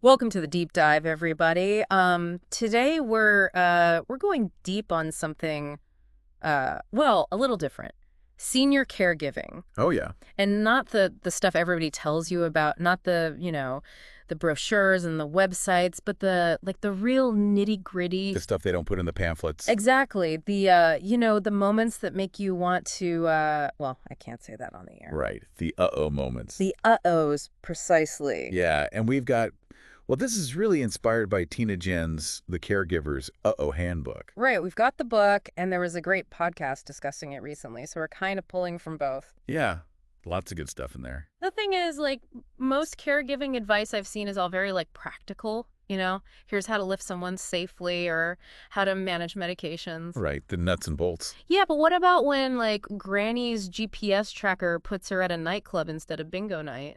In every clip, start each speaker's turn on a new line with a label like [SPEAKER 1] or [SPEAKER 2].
[SPEAKER 1] Welcome to the deep dive, everybody. Today we're going deep on something, a little different. Senior caregiving,
[SPEAKER 2] Oh, yeah.
[SPEAKER 1] and not the stuff everybody tells you about, not the brochures and the websites, but the real nitty-gritty.
[SPEAKER 2] The stuff they don't put in the pamphlets.
[SPEAKER 1] Exactly. The moments that make you want to, I can't say that on the air.
[SPEAKER 2] Right. The uh-oh moments.
[SPEAKER 1] The uh-ohs, precisely.
[SPEAKER 2] Yeah, and this is really inspired by Tina Jen's The Caregiver's Uh-oh Handbook.
[SPEAKER 1] Right, we've got the book, and there was a great podcast discussing it recently, so we're kind of pulling from both.
[SPEAKER 2] Yeah, lots of good stuff in there.
[SPEAKER 1] The thing is, most caregiving advice I've seen is all very, practical, Here's how to lift someone safely or how to manage medications.
[SPEAKER 2] Right, the nuts and bolts.
[SPEAKER 1] Yeah, but what about when, Granny's GPS tracker puts her at a nightclub instead of bingo night?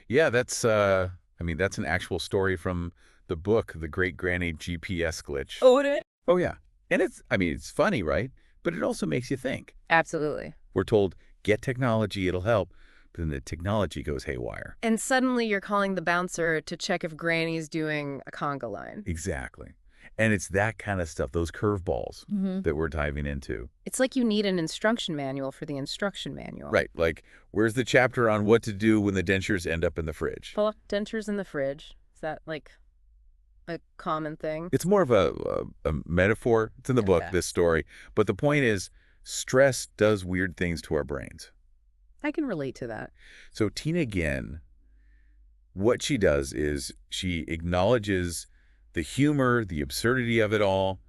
[SPEAKER 2] Yeah, that's an actual story from the book, The Great Granny GPS Glitch.
[SPEAKER 1] Oh, it is?
[SPEAKER 2] Oh, yeah. And it's funny, right? But it also makes you think.
[SPEAKER 1] Absolutely.
[SPEAKER 2] We're told, get technology, it'll help. But then the technology goes haywire.
[SPEAKER 1] And suddenly you're calling the bouncer to check if Granny's doing a conga line.
[SPEAKER 2] Exactly. And it's that kind of stuff, those curveballs that we're diving into.
[SPEAKER 1] It's like you need an instruction manual for the instruction manual.
[SPEAKER 2] Right. Like, where's the chapter on what to do when the dentures end up in the fridge?
[SPEAKER 1] Well, dentures in the fridge. Is that, a common thing?
[SPEAKER 2] It's more of a metaphor. It's in the book, this story. But the point is, stress does weird things to our brains.
[SPEAKER 1] I can relate to that.
[SPEAKER 2] So Tina Ginn, what she does is she acknowledges the humor, the absurdity of it all,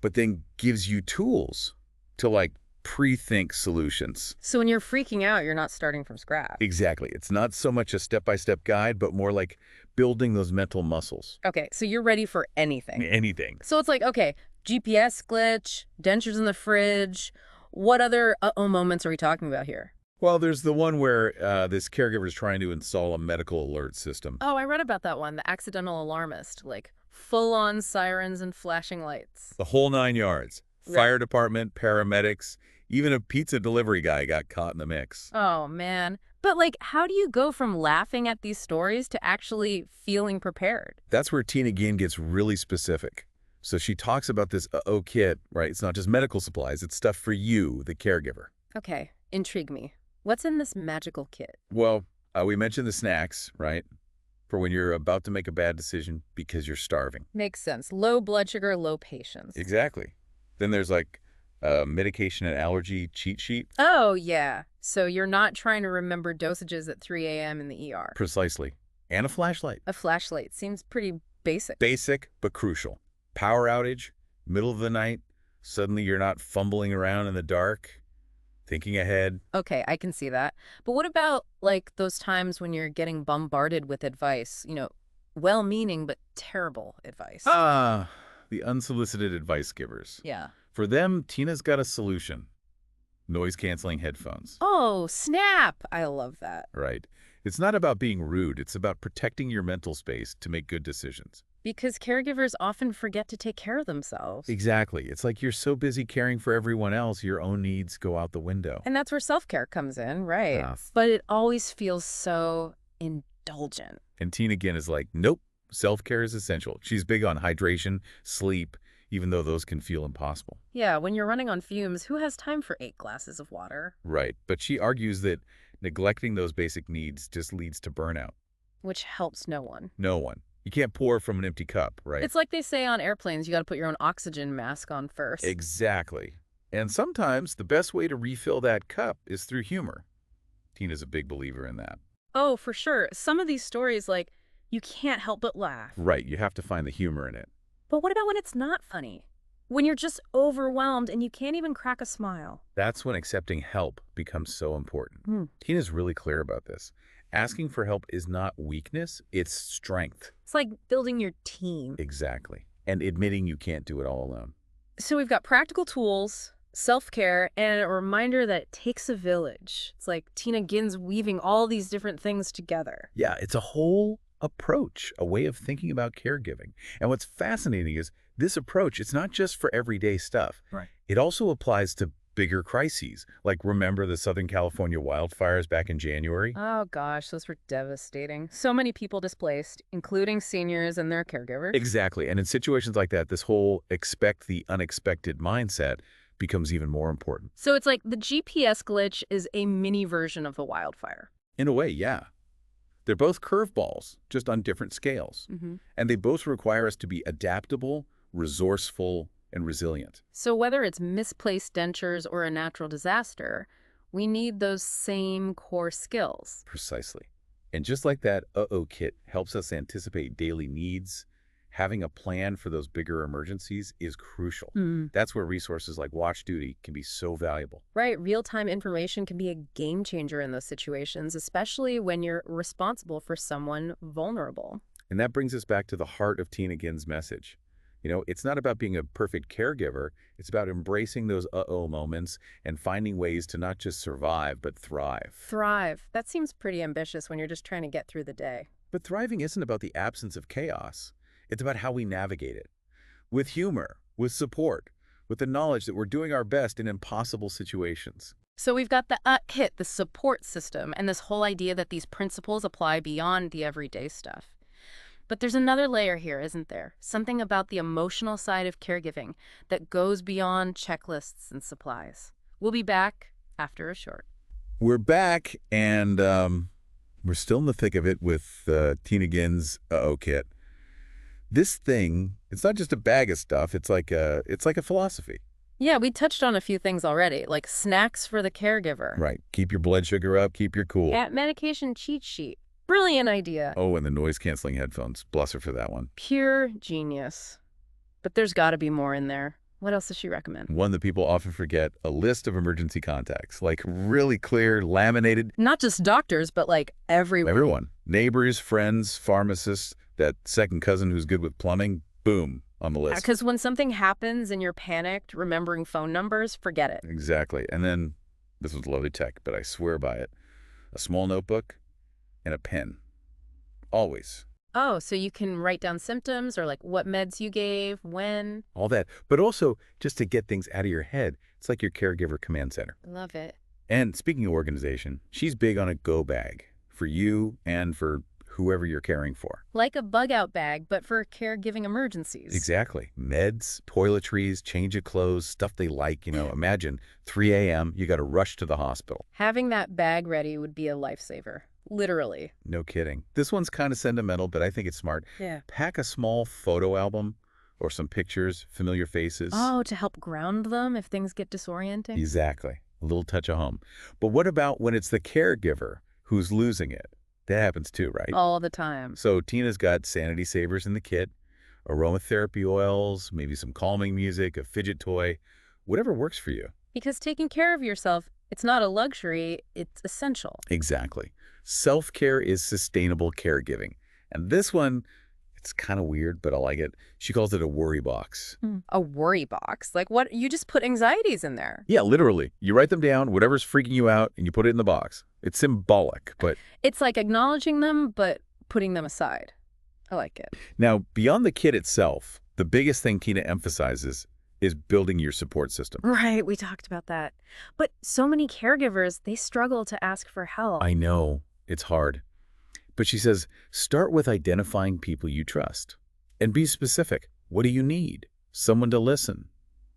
[SPEAKER 2] but then gives you tools to pre-think solutions.
[SPEAKER 1] So when you're freaking out, you're not starting from scratch.
[SPEAKER 2] Exactly. It's not so much a step-by-step guide, but more like building those mental muscles.
[SPEAKER 1] Okay, so you're ready for anything.
[SPEAKER 2] Anything.
[SPEAKER 1] So it's okay, GPS glitch, dentures in the fridge. What other uh-oh moments are we talking about here?
[SPEAKER 2] Well, there's the one where this caregiver is trying to install a medical alert system.
[SPEAKER 1] Oh, I read about that one, the accidental alarmist, full-on sirens and flashing lights.
[SPEAKER 2] The whole 9 yards.
[SPEAKER 1] Right.
[SPEAKER 2] Fire department, paramedics, even a pizza delivery guy got caught in the mix.
[SPEAKER 1] Oh, man. But, how do you go from laughing at these stories to actually feeling prepared?
[SPEAKER 2] That's where Tina Ginn gets really specific. So she talks about this uh-oh kit, right? It's not just medical supplies. It's stuff for you, the caregiver.
[SPEAKER 1] Okay, intrigue me. What's in this magical kit?
[SPEAKER 2] Well, we mentioned the snacks, right? For when you're about to make a bad decision because you're starving.
[SPEAKER 1] Makes sense. Low blood sugar, low patience.
[SPEAKER 2] Exactly. Then there's a medication and allergy cheat sheet.
[SPEAKER 1] Oh, yeah. So you're not trying to remember dosages at 3 a.m. in the ER.
[SPEAKER 2] Precisely. And a flashlight.
[SPEAKER 1] A flashlight seems pretty basic.
[SPEAKER 2] Basic, but crucial. Power outage, middle of the night, suddenly you're not fumbling around in the dark, thinking ahead.
[SPEAKER 1] Okay, I can see that. But what about, those times when you're getting bombarded with advice? Well-meaning but terrible advice.
[SPEAKER 2] Ah, the unsolicited advice givers.
[SPEAKER 1] Yeah.
[SPEAKER 2] For them, Tina's got a solution. Noise-canceling headphones.
[SPEAKER 1] Oh, snap! I love that.
[SPEAKER 2] Right. It's not about being rude. It's about protecting your mental space to make good decisions.
[SPEAKER 1] Because caregivers often forget to take care of themselves.
[SPEAKER 2] Exactly. It's like you're so busy caring for everyone else, your own needs go out the window.
[SPEAKER 1] And that's where self-care comes in, right?
[SPEAKER 2] Ah.
[SPEAKER 1] But it always feels so indulgent.
[SPEAKER 2] And Tina Ginn is like, nope, self-care is essential. She's big on hydration, sleep, even though those can feel impossible.
[SPEAKER 1] Yeah, when you're running on fumes, who has time for 8 glasses of water?
[SPEAKER 2] Right. But she argues that neglecting those basic needs just leads to burnout.
[SPEAKER 1] Which helps no one.
[SPEAKER 2] No one. You can't pour from an empty cup, right?
[SPEAKER 1] It's like they say on airplanes, you got to put your own oxygen mask on first.
[SPEAKER 2] Exactly. And sometimes the best way to refill that cup is through humor. Tina's a big believer in that.
[SPEAKER 1] Oh, for sure. Some of these stories, you can't help but laugh.
[SPEAKER 2] Right. You have to find the humor in it.
[SPEAKER 1] But what about when it's not funny? When you're just overwhelmed and you can't even crack a smile?
[SPEAKER 2] That's when accepting help becomes so important. Tina's really clear about this. Asking for help is not weakness, it's strength.
[SPEAKER 1] It's like building your team.
[SPEAKER 2] Exactly. And admitting you can't do it all alone.
[SPEAKER 1] So we've got practical tools, self-care, and a reminder that it takes a village. It's like Tina Ginn's weaving all these different things together.
[SPEAKER 2] Yeah, it's a whole approach, a way of thinking about caregiving. And what's fascinating is this approach, it's not just for everyday stuff.
[SPEAKER 1] Right.
[SPEAKER 2] It also applies to bigger crises. Like, remember the Southern California wildfires back in January?
[SPEAKER 1] Oh gosh, those were devastating. So many people displaced, including seniors and their caregivers.
[SPEAKER 2] Exactly. And in situations like that, this whole expect the unexpected mindset becomes even more important.
[SPEAKER 1] So it's like the GPS glitch is a mini version of the wildfire.
[SPEAKER 2] In a way, yeah. They're both curveballs, just on different scales. And they both require us to be adaptable, resourceful, and resilient.
[SPEAKER 1] So whether it's misplaced dentures or a natural disaster, we need those same core skills.
[SPEAKER 2] Precisely. And just like that uh-oh kit helps us anticipate daily needs, having a plan for those bigger emergencies is crucial. That's where resources like Watch Duty can be so valuable.
[SPEAKER 1] Right, real-time information can be a game changer in those situations, especially when you're responsible for someone vulnerable.
[SPEAKER 2] And that brings us back to the heart of Tina Ginn's message. It's not about being a perfect caregiver. It's about embracing those uh-oh moments and finding ways to not just survive, but thrive.
[SPEAKER 1] Thrive. That seems pretty ambitious when you're just trying to get through the day.
[SPEAKER 2] But thriving isn't about the absence of chaos. It's about how we navigate it. With humor, with support, with the knowledge that we're doing our best in impossible situations.
[SPEAKER 1] So we've got the hit, the support system, and this whole idea that these principles apply beyond the everyday stuff. But there's another layer here, isn't there? Something about the emotional side of caregiving that goes beyond checklists and supplies. We'll be back after a short.
[SPEAKER 2] We're back, and we're still in the thick of it with Tina Ginn's uh-oh kit. This thing, it's not just a bag of stuff, it's like a philosophy.
[SPEAKER 1] Yeah, we touched on a few things already, like snacks for the caregiver.
[SPEAKER 2] Right. Keep your blood sugar up, keep your cool.
[SPEAKER 1] Cat medication cheat sheet. Brilliant idea.
[SPEAKER 2] Oh, and the noise-canceling headphones. Bless her for that one.
[SPEAKER 1] Pure genius. But there's got to be more in there. What else does she recommend?
[SPEAKER 2] One that people often forget, a list of emergency contacts, like really clear, laminated.
[SPEAKER 1] Not just doctors, but like everyone.
[SPEAKER 2] Everyone. Neighbors, friends, pharmacists, that second cousin who's good with plumbing, boom, on the list.
[SPEAKER 1] Because when something happens and you're panicked, remembering phone numbers, forget it.
[SPEAKER 2] Exactly. And then, this was lovely tech, but I swear by it, a small notebook and a pen. Always.
[SPEAKER 1] Oh, so you can write down symptoms or like what meds you gave, when.
[SPEAKER 2] All that. But also, just to get things out of your head, it's like your caregiver command center.
[SPEAKER 1] Love it.
[SPEAKER 2] And speaking of organization, she's big on a go bag for you and for whoever you're caring for.
[SPEAKER 1] Like a bug-out bag, but for caregiving emergencies.
[SPEAKER 2] Exactly. Meds, toiletries, change of clothes, stuff they like. Imagine 3 a.m., you got to rush to the hospital.
[SPEAKER 1] Having that bag ready would be a lifesaver. Literally.
[SPEAKER 2] No kidding. This one's kind of sentimental, but I think it's smart.
[SPEAKER 1] Yeah.
[SPEAKER 2] Pack a small photo album or some pictures, familiar faces.
[SPEAKER 1] Oh, to help ground them if things get disorienting?
[SPEAKER 2] Exactly. A little touch of home. But what about when it's the caregiver who's losing it? That happens too, right?
[SPEAKER 1] All the time.
[SPEAKER 2] So Tina's got sanity savers in the kit, aromatherapy oils, maybe some calming music, a fidget toy, whatever works for you.
[SPEAKER 1] Because taking care of yourself, it's not a luxury, it's essential.
[SPEAKER 2] Exactly. Self-care is sustainable caregiving. And this one, it's kind of weird, but I like it. She calls it a worry box.
[SPEAKER 1] A worry box? Like what? You just put anxieties in there.
[SPEAKER 2] Yeah, literally. You write them down, whatever's freaking you out, and you put it in the box. It's symbolic, but...
[SPEAKER 1] It's like acknowledging them, but putting them aside. I like it.
[SPEAKER 2] Now, beyond the kit itself, the biggest thing Tina emphasizes is building your support system.
[SPEAKER 1] Right, we talked about that. But so many caregivers, they struggle to ask for help.
[SPEAKER 2] I know. It's hard. But she says, start with identifying people you trust. And be specific. What do you need? Someone to listen.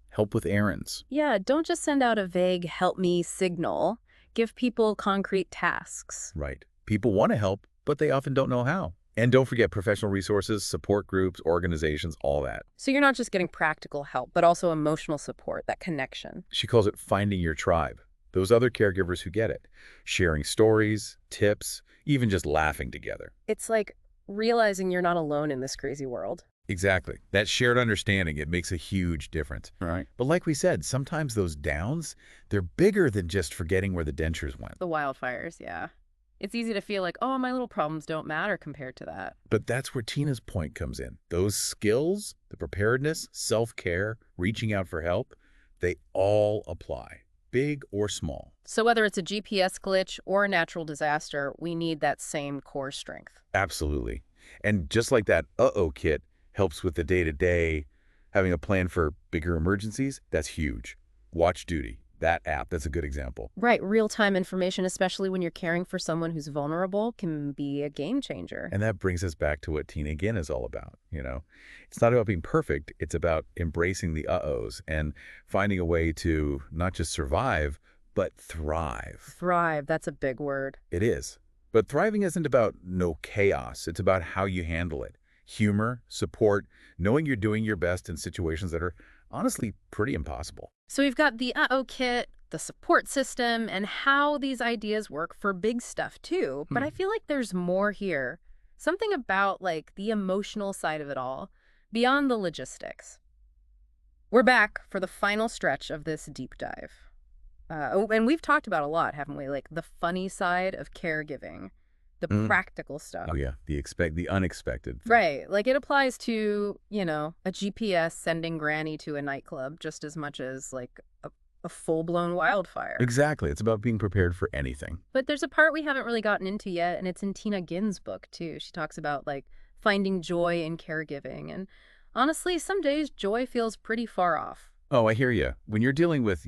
[SPEAKER 2] Help with errands.
[SPEAKER 1] Yeah, don't just send out a vague help me signal. Give people concrete tasks.
[SPEAKER 2] Right. People want to help, but they often don't know how. And don't forget professional resources, support groups, organizations, all that.
[SPEAKER 1] So you're not just getting practical help, but also emotional support, that connection.
[SPEAKER 2] She calls it finding your tribe. Those other caregivers who get it. Sharing stories, tips, even just laughing together.
[SPEAKER 1] It's like realizing you're not alone in this crazy world.
[SPEAKER 2] Exactly. That shared understanding, it makes a huge difference. Right. But like we said, sometimes those downs, they're bigger than just forgetting where the dentures went.
[SPEAKER 1] The wildfires, yeah. It's easy to feel like, oh, my little problems don't matter compared to that.
[SPEAKER 2] But that's where Tina's point comes in. Those skills, the preparedness, self-care, reaching out for help, they all apply, big or small.
[SPEAKER 1] So whether it's a GPS glitch or a natural disaster, we need that same core strength.
[SPEAKER 2] Absolutely. And just like that uh-oh kit helps with the day-to-day, having a plan for bigger emergencies, that's huge. Watch Duty. That app, that's a good example.
[SPEAKER 1] Right, real-time information, especially when you're caring for someone who's vulnerable, can be a game changer.
[SPEAKER 2] And that brings us back to what Teen Again is all about, you know? It's not about being perfect, it's about embracing the uh-ohs and finding a way to not just survive, but thrive.
[SPEAKER 1] Thrive, that's a big word.
[SPEAKER 2] It is. But thriving isn't about no chaos, it's about how you handle it. Humor, support, knowing you're doing your best in situations that are honestly pretty impossible.
[SPEAKER 1] So we've got the uh-oh kit, the support system, and how these ideas work for big stuff too. But I feel like there's more here. Something about like the emotional side of it all, beyond the logistics. We're back for the final stretch of this deep dive. And we've talked about a lot, haven't we? Like the funny side of caregiving, the
[SPEAKER 2] Mm.
[SPEAKER 1] practical stuff.
[SPEAKER 2] Oh yeah, the unexpected.
[SPEAKER 1] Right. Like it applies to, a GPS sending Granny to a nightclub just as much as like a full-blown wildfire.
[SPEAKER 2] Exactly. It's about being prepared for anything.
[SPEAKER 1] But there's a part we haven't really gotten into yet, and it's in Tina Ginn's book too. She talks about like finding joy in caregiving. And honestly, some days joy feels pretty far off.
[SPEAKER 2] Oh, I hear you. When you're dealing with,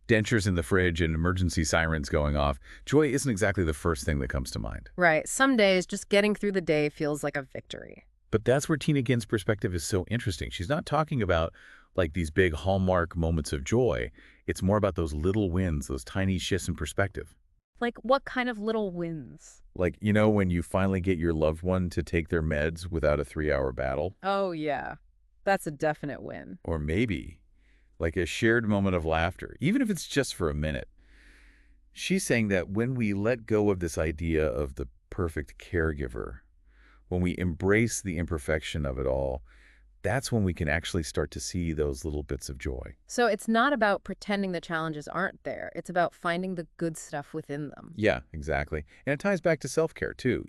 [SPEAKER 2] dentures in the fridge and emergency sirens going off, joy isn't exactly the first thing that comes to mind.
[SPEAKER 1] Right. Some days just getting through the day feels like a victory.
[SPEAKER 2] But that's where Tina Ginn's perspective is so interesting. She's not talking about like these big hallmark moments of joy. It's more about those little wins, those tiny shifts in perspective.
[SPEAKER 1] Like what kind of little wins?
[SPEAKER 2] Like, when you finally get your loved one to take their meds without a 3-hour battle,
[SPEAKER 1] Oh, yeah. That's a definite win.
[SPEAKER 2] or maybe like a shared moment of laughter, even if it's just for a minute. She's saying that when we let go of this idea of the perfect caregiver, when we embrace the imperfection of it all, that's when we can actually start to see those little bits of joy.
[SPEAKER 1] So it's not about pretending the challenges aren't there. It's about finding the good stuff within them.
[SPEAKER 2] Yeah, exactly. And it ties back to self-care too,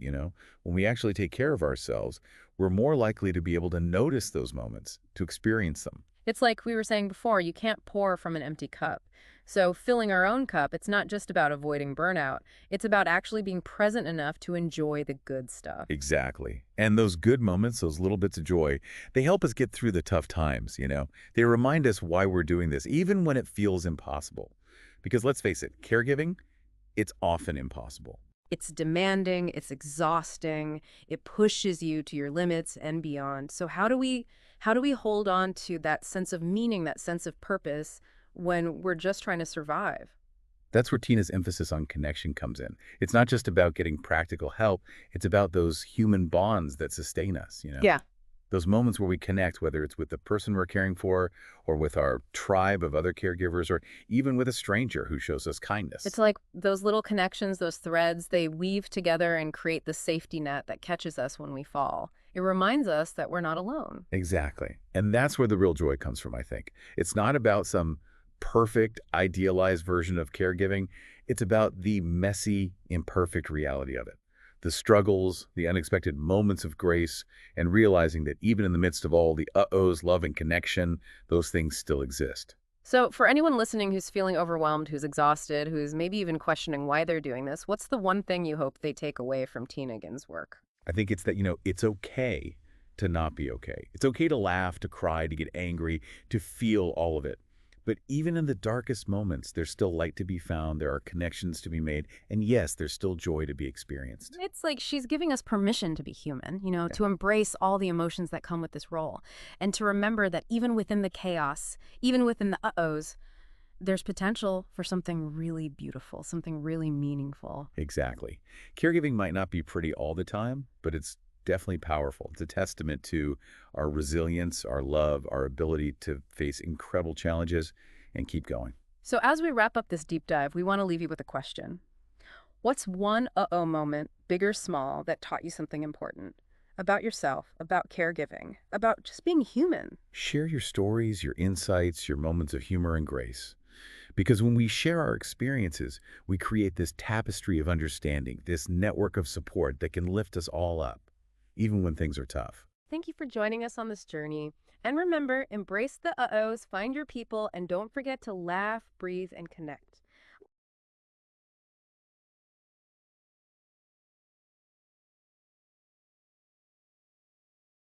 [SPEAKER 2] When we actually take care of ourselves, we're more likely to be able to notice those moments, to experience them.
[SPEAKER 1] It's like we were saying before, you can't pour from an empty cup. So filling our own cup, it's not just about avoiding burnout. It's about actually being present enough to enjoy the good stuff.
[SPEAKER 2] Exactly. And those good moments, those little bits of joy, they help us get through the tough times. They remind us why we're doing this, even when it feels impossible. Because let's face it, caregiving, it's often impossible.
[SPEAKER 1] It's demanding, it's exhausting, it pushes you to your limits and beyond. So how do we hold on to that sense of meaning, that sense of purpose when we're just trying to survive?
[SPEAKER 2] That's where Tina's emphasis on connection comes in. It's not just about getting practical help, it's about those human bonds that sustain us.
[SPEAKER 1] Yeah.
[SPEAKER 2] Those moments where we connect, whether it's with the person we're caring for or with our tribe of other caregivers or even with a stranger who shows us kindness.
[SPEAKER 1] It's like those little connections, those threads, they weave together and create the safety net that catches us when we fall. It reminds us that we're not alone.
[SPEAKER 2] Exactly. And that's where the real joy comes from, I think. It's not about some perfect, idealized version of caregiving. It's about the messy, imperfect reality of it. The struggles, the unexpected moments of grace, and realizing that even in the midst of all the uh-ohs, love and connection, those things still exist.
[SPEAKER 1] So for anyone listening who's feeling overwhelmed, who's exhausted, who's maybe even questioning why they're doing this, what's the one thing you hope they take away from Tina Ginn's work?
[SPEAKER 2] I think it's that, it's okay to not be okay. It's okay to laugh, to cry, to get angry, to feel all of it. But even in the darkest moments, there's still light to be found, there are connections to be made, and yes, there's still joy to be experienced.
[SPEAKER 1] It's like she's giving us permission to be human, to embrace all the emotions that come with this role, and to remember that even within the chaos, even within the uh-ohs, there's potential for something really beautiful, something really meaningful.
[SPEAKER 2] Exactly. Caregiving might not be pretty all the time, but it's definitely powerful. It's a testament to our resilience, our love, our ability to face incredible challenges and keep going.
[SPEAKER 1] So as we wrap up this deep dive, we want to leave you with a question. What's one uh-oh moment, big or small, that taught you something important? About yourself, about caregiving, about just being human?
[SPEAKER 2] Share your stories, your insights, your moments of humor and grace. Because when we share our experiences, we create this tapestry of understanding, this network of support that can lift us all up, even when things are tough.
[SPEAKER 1] Thank you for joining us on this journey. And remember, embrace the uh-ohs, find your people, and don't forget to laugh, breathe, and connect.